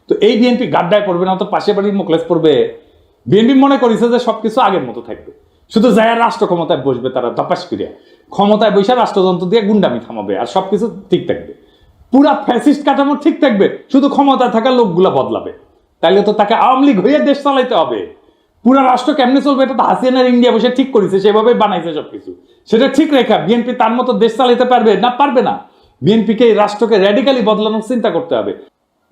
তো এই বিএনপি গাড্ডায় পড়বে না, তো পাশে বাড়ির মুখলেস পড়বে। বিএনপি মনে করেছে যে সবকিছু আগের মতো থাকবে, শুধু যায় রাষ্ট্র ক্ষমতায় বসবে, তারা ধপাস করিয়া ক্ষমতায় বসে রাষ্ট্রযন্ত্র দিয়ে গুন্ডামি থামাবে, আর সবকিছু ঠিক থাকবে, পুরা ফ্যাসিস্ট কাঠামো ঠিক থাকবে, শুধু ক্ষমতায় থাকা লোকগুলা বদলাবে। তাইলে তো তাকে আওয়ামী লীগ হয়ে দেশ চালাইতে হবে। পুরা রাষ্ট্র কেমনে চলবে এটা তো হাসিনার ইন্ডিয়া বসে ঠিক করেছে, সেভাবে বানাইছে সবকিছু। সেটা ঠিক রেখা বিএনপি তার মতো দেশ চালাইতে পারবে না? পারবে না। বিএনপিকে এই রাষ্ট্রকে র্যাডিক্যালি বদলানোর চিন্তা করতে হবে।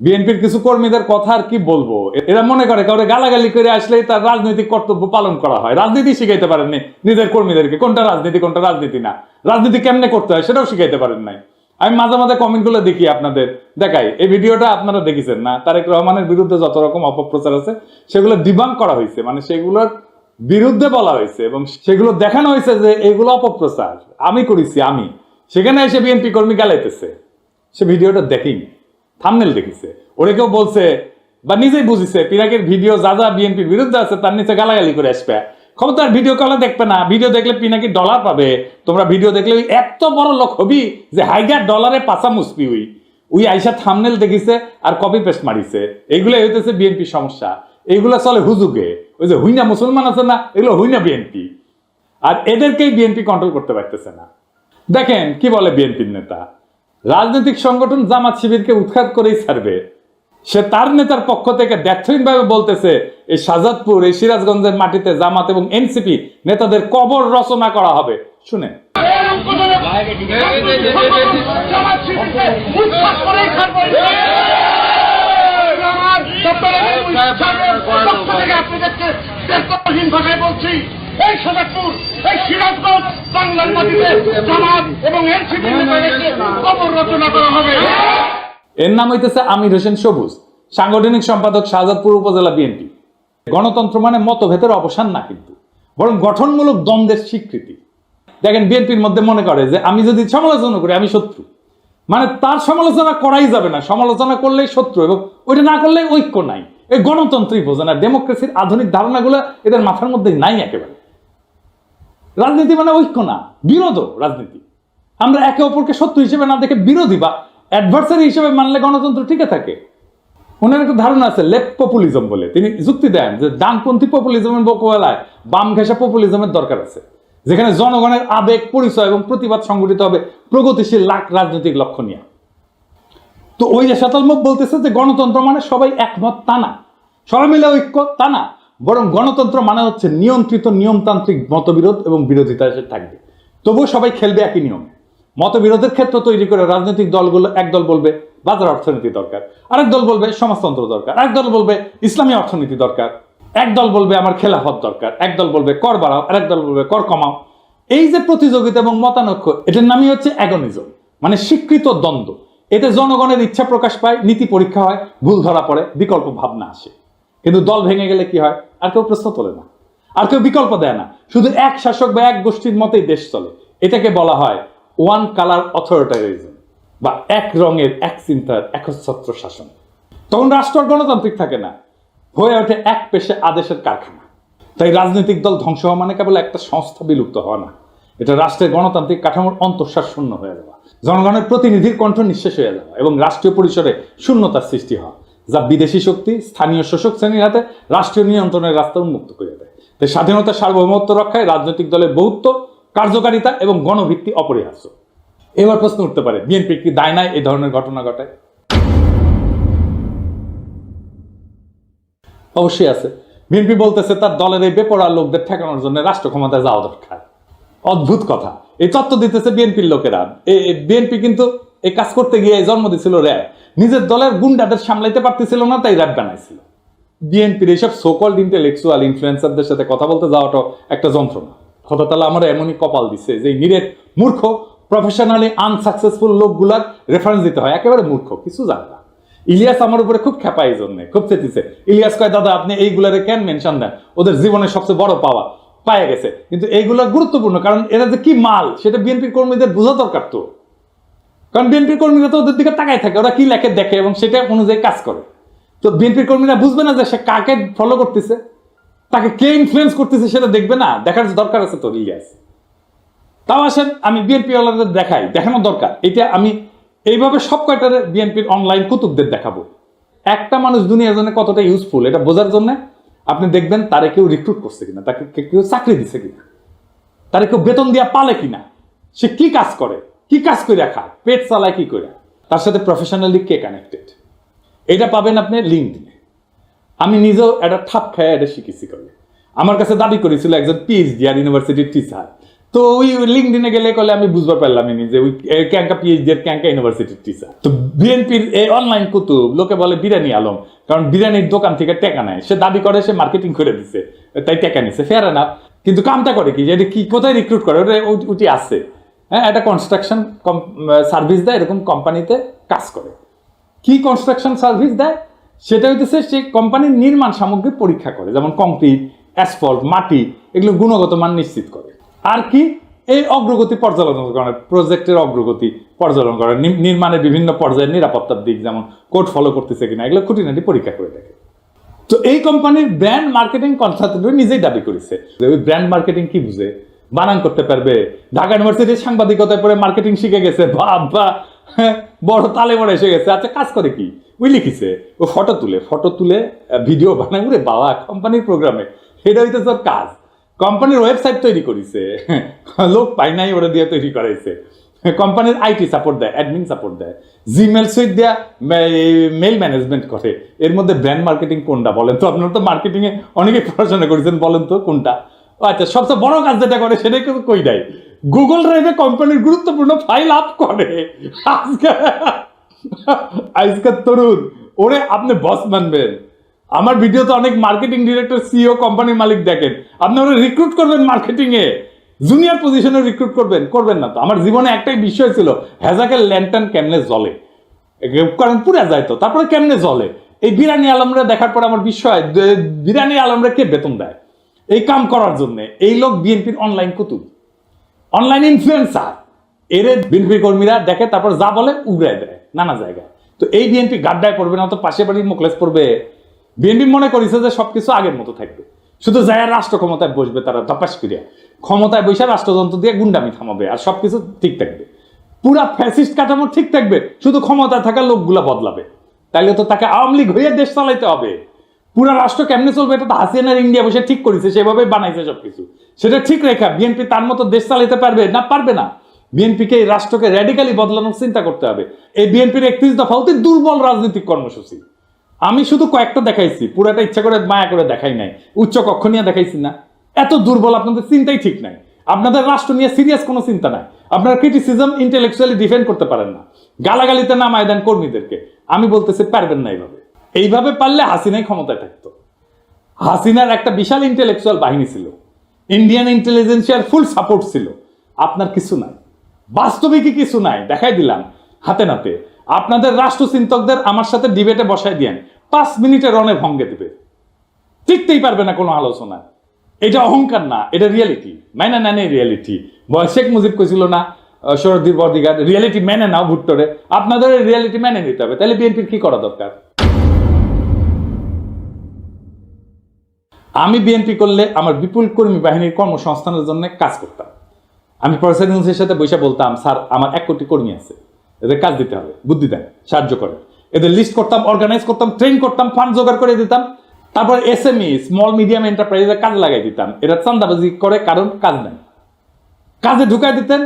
বিএনপির কিছু কর্মীদের কথা আর কি বলবো, এরা মনে করে কাউরে গালাগালি করে আসলেই তার রাজনৈতিক কর্তব্য পালন করা হয়। রাজনীতি শিখাইতে পারেননি নিজের কর্মীদেরকে, কোনটা রাজনীতি কোনটা রাজনীতি না, রাজনীতি কেমনে করতে হয় সেটাও শিখাইতে পারেন নাই। আমি মাঝে মাঝে কমেন্ট গুলো দেখি, আপনাদের দেখাই। এই ভিডিওটা আপনারা দেখেছেন না? তারেক রহমানের বিরুদ্ধে যত রকম অপপ্রচার আছে সেগুলো ডিবাঙ্ক করা হয়েছে, মানে সেগুলোর বিরুদ্ধে বলা হয়েছে এবং সেগুলো দেখানো হয়েছে যে এগুলো অপপ্রচার আমি করেছি। আমি সেখানে এসে বিএনপি কর্মী গালাইতেছে, সে ভিডিওটা দেখিনি, থাম্বনেল দেখিছে। ওরে কেউ বলছে বা নিজেই বুঝিছে পিনাকির ভিডিও যা যা বিএনপির বিরুদ্ধে আছে তার নিচে গালাগালি করে আসবে। ক্ষমতার ভিডিও কলে দেখবে না, ভিডিও দেখলে পিনাকি ডলার পাবে। তোমরা ভিডিও দেখলে এত বড় লোক হবি যে হাইগার ডলারে পাশা মুসপি ওই আইসা থাম্বনেল দেখিছে আর কপি পেস্ট মারিছে। এইগুলো হইতেছে বিএনপির সমস্যা। এইগুলো চলে হুজুগে, ওই যে হুইনা মুসলমান আছে না, এগুলো হুইনা বিএনপি, আর এদেরকেই বিএনপি কন্ট্রোল করতে পারতেছে না। দেখেন কি বলে বিএনপির নেতা, রাজনৈতিক সংগঠন জামাত শিবিরকে উৎখাত করেই ছাড়বে। সে তার নেতার পক্ষ থেকে ব্যর্থহীনভাবে বলতেছে এই শাহজাদপুর, এই সিরাজগঞ্জের মাটিতে জামাত এবং এনসিপি নেতাদের কবর রচনা করা হবে। শুনে এই শাহজাদপুর, এই সিরাজগঞ্জ বাংলার মাটিতে জামাত এবং এনসিপি নেতাদেরকে কবর রচনা করা হবে। এর নাম হইতেছে আমির হোসেন সবুজ, সাংগঠনিক সম্পাদক শাহজাদপুর উপজেলা বিএনপি। গণতন্ত্র মানে মতভেদের অবসান না, কিন্তু বরং গঠনমূলক দ্বন্দ্বের স্বীকৃতি। দেখেন বিএনপির মধ্যে মনে করে যে আমি যদি সমালোচনা করি আমি শত্রু, মানে তার সমালোচনা করাই যাবে না, সমালোচনা করলেই শত্রু এবং ওইটা না করলে ঐক্য নাই। এই গণতন্ত্রই বোঝে না, ডেমোক্রেসির আধুনিক ধারণাগুলো এদের মাথার মধ্যে নাই একেবারে। রাজনীতি মানে ঐক্য না, বিরোধ রাজনীতি। আমরা একে অপরকে শত্রু হিসেবে না দেখে বিরোধী বা অ্যাডভার্সারি হিসেবে মানলে গণতন্ত্র টিকে থাকে। ওনার একটা ধারণা আছে লেফট পপুলিজম বলে, তিনি যুক্তি দেন যে ডানপন্থী পপুলিজমের মোকাবেলায় বাম ঘেঁষা পপুলিজমের দরকার আছে, যেখানে জনগণের আবেগ, পরিচয় এবং প্রতিবাদ সংগঠিত হবে প্রগতিশীল রাজনৈতিক লক্ষ্য নিয়ে। তো ওই যে শতালমুখ বলতেছে যে গণতন্ত্র মানে সবাই একমত তা না, সবাই মিলে ঐক্য তা না, বরং গণতন্ত্র মানে হচ্ছে নিয়ন্ত্রিত নিয়মতান্ত্রিক মতবিরোধ এবং বিরোধিতা এসে থাকবে, তবুও সবাই খেলবে একই নিয়মে। মতবিরোধের ক্ষেত্র তৈরি করে রাজনৈতিক দলগুলো, এক দল বলবে বাজার অর্থনীতি দরকার, আরেক দল বলবে সমাজতন্ত্র দরকার, আরেক দল বলবে ইসলামী অর্থনীতি দরকার, এক দল বলবে আমার খেলাফত দরকার, এক দল বলবে কর বাড়াও, আরেক দল বলবে কর কমাও। এই যে প্রতিযোগিতা এবং মতানৈক্য, এটার নামই হচ্ছে অ্যাগনিজম, মানে স্বীকৃত দ্বন্দ্ব। এতে জনগণের ইচ্ছা প্রকাশ পায়, নীতি পরীক্ষা হয়, ভুল ধরা পড়ে, বিকল্প ভাবনা আসে। কিন্তু দল ভেঙে গেলে কি হয়? আর কেউ প্রশ্ন তোলে না, আর কেউ বিকল্প দেয় না, শুধু এক শাসক বা এক গোষ্ঠীর মতেই দেশ চলে। এটাকে বলা হয় ওয়ান কালার অথরিটারিজম বা এক রঙের এক চিন্তার একচ্ছত্র শাসন। তখন রাষ্ট্র গণতান্ত্রিক থাকে না, হয়ে ওঠে এক পেশে আদেশের কারখানা। তাই রাজনৈতিক দল ধ্বংস হওয়া মানে কেবল একটা সংস্থা বিলুপ্ত হওয়া না, এটা রাষ্ট্রের গণতান্ত্রিক কাঠামোর অন্তঃসার শূন্য হয়ে যাওয়া, জনগণের প্রতিনিধির কণ্ঠ নিঃশেষ হয়ে যাওয়া এবং রাষ্ট্রীয় পরিসরে শূন্যতার সৃষ্টি হওয়া, যা বিদেশি শক্তি স্থানীয় শোষক শ্রেণীর হাতে রাষ্ট্রীয় নিয়ন্ত্রণের রাস্তা উন্মুক্ত করে দেয়। তাই স্বাধীনতা, সার্বভৌমত্ব রক্ষায় রাজনৈতিক দলের বহুত্ব, কার্যকারিতা এবং গণভিত্তি অপরিহার্য। এবার প্রশ্ন উঠতে পারে, বিএনপির কি দায় নাই এই ধরনের ঘটনা ঘটায়? অবশ্যই আছে। বিএনপি বলতেছে তার দলের এই বেপরোয়া লোকদের ঠেকানোর জন্য রাষ্ট্র ক্ষমতায় যাওয়া দরকার। অদ্ভুত কথা, এই তত্ত্ব দিতেছে বিএনপির লোকেরা। বিএনপি কিন্তু এই কাজ করতে গিয়ে জন্ম দিছিল র্যাব, নিজের দলের গুন্ডাদের সামলাইতে পারতেছিল না, তাই র্যাব বানাইছিল। বিএনপির এইসব সোকল্ড ইন্টেলেকচুয়াল ইনফ্লুয়েন্সারদের সাথে কথা বলতে যাওয়াটাও একটা যন্ত্রণা। খোদা তাআলা আমার এমনই কপাল দিচ্ছে যে নিরেট মূর্খ, প্রফেশনালি আনসাকসেসফুল লোকগুলার রেফারেন্স দিতে হয়, একেবারে মূর্খ, কিছু জানে না। ইলিয়াস আমার উপরে খুব খেপা, এই জন্য খুব চেতিছে। ইলিয়াস কয় দাদা আপনি এইগুলারে কেন মেনশন দেন, ওদের জীবনের সবচেয়ে বড় পাওয়া গেছে, কিন্তু এইগুলা গুরুত্বপূর্ণ কারণ এরা যে কি মাল সেটা বিএনপির কর্মীদের বোঝা দরকার। তো কারণ বিএনপির কর্মীরা তো ওদের দিকে তাকায় থাকে, ওরা কি লেখে দেখে এবং সেটা অনুযায়ী কাজ করে। তো বিএনপির কর্মীরা বুঝবে না যে সে কাকে ফলো করতেছে, তাকে কে ইনফ্লুয়েন্স করতেছে সেটা দেখবে না, দেখার দরকার আছে তো ইলিয়াস। তাও আসেন আমি বিএনপি ওয়ালাদের দেখাই, দেখানো দরকার। এটা আমি এইভাবে সব কয়টারে বিএনপির অনলাইন কুতুবদের দেখাবো। একটা মানুষ দুনিয়ার জন্য কতটা ইউজফুল এটা বোঝার জন্য আপনি দেখবেন তারে কেউ রিক্রুট করছে কিনা, তাকে কেউ চাকরি দিচ্ছে কিনা, তারে কেউ বেতন দিয়া পালে কিনা, সে কি কাজ করে, কি কাজ করে খায়, পেট চালায় কি করে, তার সাথে প্রফেশনালি কে কানেক্টেড, এটা পাবেন আপনি লিঙ্কডইনে। আমি নিজেও এটা ঠাপ খায় এটা শিখেছি করে। আমার কাছে দাবি করেছিল একজন পিএইচডি আর ইউনিভার্সিটির টিচার, তো ওই লিঙ্কডইনে গেলে কলে আমি বুঝতে পারলাম যে ওই ক্যাঙ্কা পিএইচডি আর ক্যাঙ্কা ইউনিভার্সিটির টিচার। তো বিএনপির এই অনলাইন কুতুব লোকে বলে বিরিয়ানি আলম, কারণ বিরিয়ানির দোকান থেকে টেকা নেয়, সে দাবি করে সে মার্কেটিং করে দিছে তাই টেকা নিছে, ফেয়ার না। কিন্তু কামটা করে কি, যে কি কোথায় রিক্রুট করে ওটি আছে, হ্যাঁ একটা কনস্ট্রাকশন সার্ভিস দেয়, এরকম কোম্পানিতে কাজ করে। কি কনস্ট্রাকশন সার্ভিস দেয় সেটা হইতেছে সে কোম্পানির নির্মাণ সামগ্রী পরীক্ষা করে, যেমন কংক্রিট, অ্যাসফল্ট, মাটি, এগুলো গুণগত মান নিশ্চিত করে। আর কি এই অগ্রগতি পর্যালোচনা করে, প্রজেক্টের অগ্রগতি পর্যালোচনা করে, নির্মাণের বিভিন্ন পর্যায়ের নিরাপত্তার দিক যেমন কোড ফলো করতেছে কিনা এগুলো খুঁটিনাটি পরীক্ষা করে দেখে। তো এই কোম্পানির ব্র্যান্ড মার্কেটিং কনসালটেন্ট নিজেই দাবি করেছে যে ওই ব্র্যান্ড মার্কেটিং কি বুঝে, বানান করতে পারবে, ঢাকা ইউনিভার্সিটির সাংবাদিকতায় পড়ে মার্কেটিং শিখে গেছে, বাবা বড় তালে বড় এসে গেছে। আচ্ছা কাজ করে কি, ওই লিখিছে ও ফটো তুলে ভিডিও বানায়, উরে বাবা কোম্পানির প্রোগ্রামে, এটা হইতেছে ওর কাজ। কোম্পানির ওয়েবসাইট তৈরি করেছে, লোক পাই নাই ওরা দিয়ে তৈরি করাইছে। কোম্পানির আইটি সাপোর্ট দেয়, অ্যাডমিন সাপোর্ট দেয়, জিমেল সুইট দেয়া মেল ম্যানেজমেন্ট করে। এর মধ্যে ব্র্যান্ড মার্কেটিং কোনটা বলেন তো? আপনারা তো মার্কেটিং এ অনেকে পড়াশোনা করেছেন, বলেন তো কোনটা? আচ্ছা সবচেয়ে বড় কাজ যেটা করে সেটাই কিন্তু কই দেয়, গুগল ড্রাইভে কোম্পানির গুরুত্বপূর্ণ ফাইল আপ করে। আজকের তরুণ ওরে আপনি বস মানবেন। আমার ভিডিওতে অনেক মার্কেটিং ডিরেক্টর, সিইও, কোম্পানির মালিক দেখেন, আপনি ওরা রিক্রুট করবেন মার্কেটিং এ, জুনিয়র পজিশনে রিক্রুট করবেন না তো। আমার জীবনে একটাই বিষয় ছিল, হ্যাজাকের ল্যান্টার্ন কেমনে জ্বলে, কারণ পুরা যায় তো, তারপরে কেমনে জ্বলে। এই বিরানি আলমরা দেখার পর আমার বিষয়, বিরানি আলমরা কে বেতন দেয় এই কাম করার জন্য? এই লোক বিএনপির অনলাইন কুতুব, অনলাইন ইনফ্লুয়েন্সার। এর বিএনপি কর্মীরা দেখে, তারপর যা বলে উগড়ায় দেয় নানা জায়গায়। তো এই বিএনপি গাড্ডায় পড়বে না তো পাশে বাড়ির মুখলেস পড়বে। বিএনপি মনে করেছে যে সবকিছু আগের মতো থাকবে, শুধু যায় রাষ্ট্র ক্ষমতায় বসবে, তারা তপাস করিয়া ক্ষমতায় বসে রাষ্ট্রযন্ত্র দিয়ে গুন্ডামি থামাবে, আর সবকিছু ঠিক থাকবে, পুরা ফ্যাসিস্ট কাঠামো ঠিক থাকবে, শুধু ক্ষমতায় থাকা লোকগুলা বদলাবে। তাইলে তো তাকে আওয়ামী লীগ হয়ে দেশ চালাইতে হবে। পুরা রাষ্ট্র কেমনে চলবে এটা তো হাসিনার ইন্ডিয়া বসে ঠিক করেছে, সেভাবে বানাইছে সবকিছু। সেটা ঠিক রেখা বিএনপি তার মতো দেশ চালাইতে পারবে না? পারবে না। বিএনপিকে এই রাষ্ট্রকে র্যাডিক্যালি বদলানোর চিন্তা করতে হবে। এই বিএনপির 31 দফা অতি দুর্বল রাজনৈতিক কর্মসূচি। আমি শুধু কয়েকটা দেখাইছি, পুরাটা ইচ্ছা করে মায়া করে দেখাই নাই, উচ্চ কক্ষ নিয়ে দেখাইছি না। এত দুর্বল, আপনাদের চিন্তাই ঠিক নাই, আপনাদের রাষ্ট্র নিয়ে সিরিয়াস কোনো চিন্তা নাই, আপনারা ক্রিটিসিজম ইন্টেলেকচুয়ালি ডিফেন্ড করতে পারেন না, গালাগালিতে নামায় দেন কর্মীদেরকে। আমি বলতেছি পারবেন না এইভাবে পারলে হাসিনাই ক্ষমতায় থাকতো। হাসিনার একটা বিশাল ইন্টেলেকচুয়াল বাহিনী ছিল, ইন্ডিয়ান ইন্টেলিজেন্সিয়ার ফুল সাপোর্ট ছিল। আপনার কিছু নাই, বাস্তবিকই কিছু নাই, দেখাই দিলাম হাতে নাতে। আপনাদের রাষ্ট্রচিন্তকদের আমার সাথে ডিবেটে বসাই দিয়েন, 5 মিনিটে রণে ভঙ্গে দিবে, টিকতেই পারবে না কোনো আলোচনা। এটা অহংকার না, এটা রিয়েলিটি, মেনে নেন এই রিয়েলিটি। শেখ মুজিব কইছিল না শরদ্দীর বদিগার, রিয়েলিটি মেনে নাও ভুট্টোরে। আপনাদের রিয়েলিটি মেনে নিতে হবে। তাহলে বিএনপির কি করা দরকার? আমি বিএনপি করলে আমার বিপুল কর্মী বাহিনীর কর্মসংস্থানের জন্য কাজ করতাম। আমি প্রফেসর ইউনূসের সাথে বসে বলতাম, স্যার আমার 1 কোটি কর্মী আছে, এদের কাজ দিতে হবে, বুদ্ধি দেন, সাহায্য করেন। এদের লিস্ট করতাম, অর্গানাইজ করতাম, ট্রেন করতাম, ফান্ড জোগাড় করে দিতাম। তারপর এসএমই, স্মল মিডিয়াম এন্টারপ্রাইজে কাজ লাগাই দিতাম। এরা চান্দাবাজি করে, কারণ কাজ নেই, কাজে ঢুকাই দিতেন,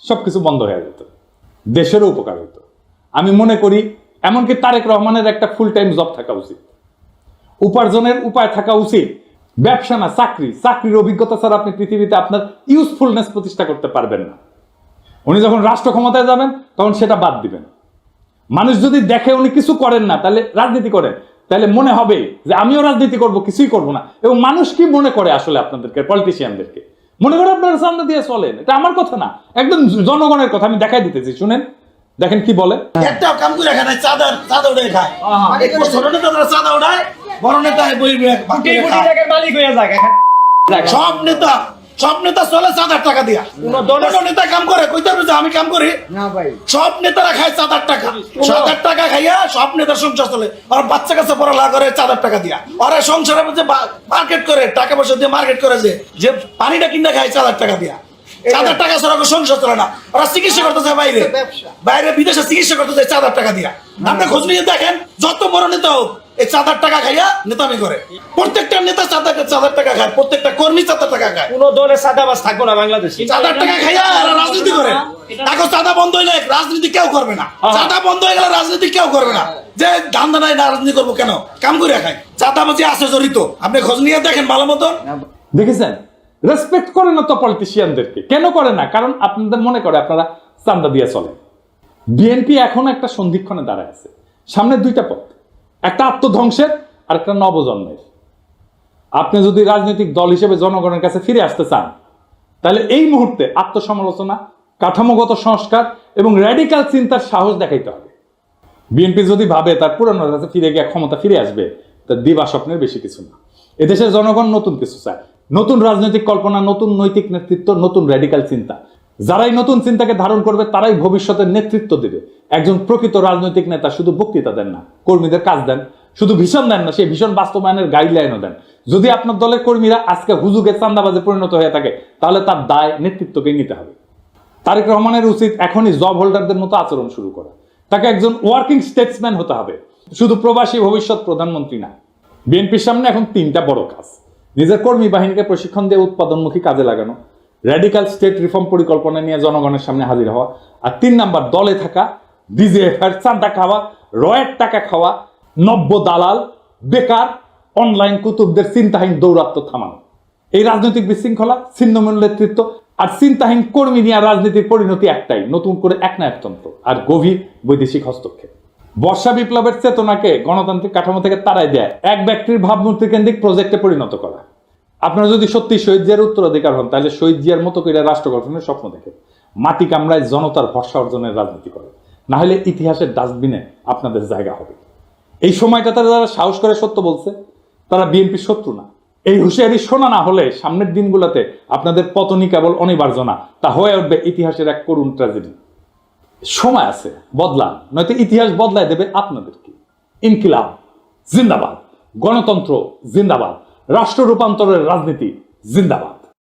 সবকিছু বন্ধ হয়ে যেত, দেশেরও উপকার হতো। আমি মনে করি এমনকি তারেক রহমানের একটা ফুল টাইম জব থাকা উচিত, উপার্জনের উপায় থাকা উচিত। ব্যবসা না চাকরি, চাকরির অভিজ্ঞতা ছাড়া আপনি পৃথিবীতে আপনার ইউজফুলনেস প্রতিষ্ঠা করতে পারবেন না। উনি যখন রাষ্ট্র ক্ষমতায় যাবেন তখন সেটা বাদ দিবেন। মানুষ যদি দেখে উনি কিছু করেন না, তাহলে রাজনীতি করেন, তাহলে মনে হবে যে আমিও রাজনীতি করব, কিছুই করব না। এবং মানুষ কি মনে করে আসলে আপনাদেরকে, পলিটিশিয়ানদেরকে মনে করে আপনারা সামনে দিয়ে চলেন। এটা আমার কথা না, একদম জনগণের কথা। আমি দেখাই দিতেছি, শুনেন, দেখেন কি বলে। একটা কাম করে খায়, চাঁদা উড়ে খায়, ছোট নেতা চাঁদা উড়ায়, বড় নেতা মালিক হয়ে যায়। সব নেতা চলে 4,000 টাকা দিয়া। কোন নেতা কাম করে কইতে পারবে যে আমি কাম করি না ভাই? সব নেতারা খায় 4,000 টাকা, 4,000 টাকা খাইয়া সব নেতার সংসার চলে। আর বাচ্চা কাছে পড়ালেখা করে 4,000 টাকা দিয়া। ওরা সংসারের মধ্যে মার্কেট করে, টাকা পয়সা দিয়ে মার্কেট করে, যে পানিটা কিনে খায় 4,000 টাকা দিয়া। চাঁদার টাকা ছাড়া কোনো সংসার চলে না। ওরা চিকিৎসা করতে যায় বাইরে, বাইরে বিদেশে চিকিৎসা করতে যায় চাঁদার টাকা দিয়া। আপনি খোঁজ নিয়ে দেখেন, যত বড় নেতা হোক এই চাঁদার টাকা খাইয়া নেতামি করে। প্রত্যেকটা নেতা চাঁদার টাকা খায়, প্রত্যেকটা কর্মী চাঁদার টাকা খায়। কোন দলে সাদাবাজ থাকবো না বাংলাদেশে। চাঁদার টাকা খাইয়া এরা রাজনীতি করে। এখন চাঁদা বন্ধ হইলে রাজনীতি কেউ করবে না। চাঁদা বন্ধ হয়ে গেলে রাজনীতি কেউ করবে না। যে ধান্দা নাই না রাজনীতি করবো কেন? কাম করে খায়। চাঁদাবাজি আছে জড়িত, আপনি খোঁজ নিয়ে দেখেন ভালো মতন। দেখেছেন, রেসপেক্ট করে না তো পলিটিশিয়ানদেরকে। কেন করে না? কারণ আপনাদের মনে করে আপনারা চান্দা দিয়ে চলে। বিএনপি এখন একটা সন্ধিক্ষণে দাঁড়ায় আছে। সামনে দুইটা পথ, একটা আত্মধ্বংসের আর একটা নবজন্মের। আপনি যদি রাজনৈতিক দল হিসেবে জনগণের কাছে ফিরে আসতে চান, তাহলে এই মুহূর্তে আত্মসমালোচনা, কাঠামোগত সংস্কার এবং র্যাডিক্যাল চিন্তার সাহস দেখাইতে হবে। বিএনপি যদি ভাবে তার পুরনো কাছে ফিরে গিয়ে ক্ষমতা ফিরে আসবে, তার দিবা স্বপ্নের বেশি কিছু না। এদেশের জনগণ নতুন কিছু চায়, নতুন রাজনৈতিক কল্পনা, নতুন নৈতিক নেতৃত্ব, নতুন র্যাডিক্যাল চিন্তা। যারাই নতুন চিন্তাকে ধারণ করবে তারাই ভবিষ্যতের নেতৃত্ব দেবে। একজন প্রকৃত রাজনৈতিক নেতা শুধু বক্তৃতা দেন না, কর্মীদের কাজ দেন। শুধু ভীষণ দেন না, সেই ভীষণ বাস্তবায়নের গাইডলাইনও দেন। যদি আপনার দলের কর্মীরা আজকে হুজুগে চান্দাবাজে পরিণত হয়ে থাকে, তাহলে তার দায় নেতৃত্বকে নিতে হবে। তারেক রহমানের উচিত এখনই জব হোল্ডারদের মতো আচরণ শুরু করা। তাকে একজন ওয়ার্কিং স্টেটসম্যান হতে হবে, শুধু প্রবাসী ভবিষ্যৎ প্রধানমন্ত্রী না। বিএনপির সামনে এখন তিনটা বড় কাজ: নিজের কর্মী বাহিনীকে প্রশিক্ষণ দিয়ে উৎপাদনমুখী কাজে লাগানো, র্যাডিক্যাল স্টেট রিফর্ম পরিকল্পনা নিয়ে জনগণের সামনে হাজির হওয়া, আর 3 নাম্বার দলে থাকা ডিজিএফআই চাঁদা খাওয়া, রয়ের টাকা খাওয়া, নব্য দালাল, বেকার, অনলাইন কুতুবদের চিন্তাহীন দৌরাত্ম্য থামানো। এই রাজনৈতিক বিশৃঙ্খলা, ছিন্নমূল নেতৃত্ব আর চিন্তাহীন কর্মী নিয়ে রাজনীতির পরিণতি একটাই, নতুন করে একনায়কতন্ত্র আর গভীর বৈদেশিক হস্তক্ষেপ। বর্ষা বিপ্লবের চেতনাকে গণতান্ত্রিক কাঠামো থেকে তাড়াই দেয় এক ব্যক্তির ভাবমূর্তি কেন্দ্রিক প্রজেক্টে পরিণত করা। আপনারা যদি সত্যি শহীদ জিয়ার উত্তরাধিকার হন, তাহলে শহীদ জিয়ার মতো করে রাষ্ট্র গঠনের স্বপ্ন দেখে মাটি কামড়ায় জনতার ভরসা অর্জনের রাজনীতি করে। না হলে ইতিহাসের ডাস্টবিনে আপনাদের জায়গা হবে। এই সময়টাতে যারা সাহস করে সত্য বলছে, তারা বিএনপির শত্রু না। এই হুঁশিয়ারি শোনা না হলে সামনের দিনগুলোতে আপনাদের পতনই কেবল অনিবার্য না, তা হয়ে উঠবে ইতিহাসের এক করুণ ট্র্যাজেডি। সময় আছে, বদলান, নয়তো ইতিহাস বদলায় দেবে আপনাদেরকে। ইনকিলাব জিন্দাবাদ, গণতন্ত্র জিন্দাবাদ, রাষ্ট্র রূপান্তরের রাজনীতি জিন্দাবাদ।